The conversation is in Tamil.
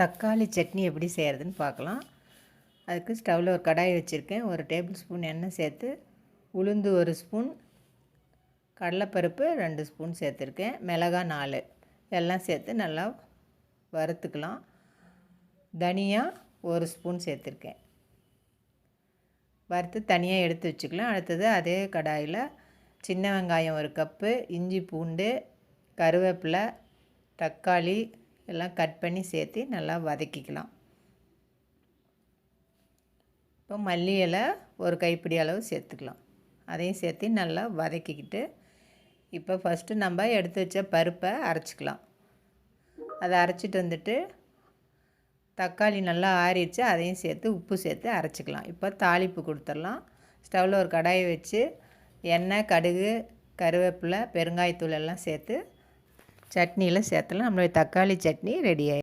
தக்காளி சட்னி எப்படி செய்கிறதுன்னு பார்க்கலாம். அதுக்கு ஸ்டவ்வில் ஒரு கடாய் வச்சுருக்கேன். 1 டேபிள் ஸ்பூன் எண்ணெய் சேர்த்து, உளுந்து 1 ஸ்பூன், கடலைப்பருப்பு 2 ஸ்பூன் சேர்த்துருக்கேன், மிளகாய் 4 எல்லாம் சேர்த்து நல்லா வறுத்துக்கலாம். தனியா 1 ஸ்பூன் சேர்த்துருக்கேன். வறுத்து தனியாக எடுத்து வச்சுக்கலாம். அடுத்தது அதே கடாயில் சின்ன வெங்காயம் 1 கப்பு, இஞ்சி பூண்டு, கருவேப்பிலை, தக்காளி எல்லாம் கட் பண்ணி சேர்த்து நல்லா வதக்கிக்கலாம். இப்போ மல்லி இலை 1 கைப்பிடி அளவு சேர்த்துக்கலாம். அதையும் சேர்த்து நல்லா வதக்கிக்கிட்டு, இப்போ ஃபஸ்ட்டு நம்ம எடுத்து வச்ச பருப்பை அரைச்சிக்கலாம். அதை அரைச்சிட்டு வந்துட்டு தக்காளி நல்லா ஆறிடுச்சு, அதையும் சேர்த்து உப்பு சேர்த்து அரைச்சிக்கலாம். இப்போ தாளிப்பு கொடுத்துடலாம். ஸ்டவ்வில் ஒரு கடாயை வச்சு எண்ணெய், கடுகு, கருவேப்பிலை, பெருங்காயத்தூள் எல்லாம் சேர்த்து சட்னியில் சேர்த்துலாம். நம்மளுடைய தக்காளி சட்னி ரெடி ஆகிடும்.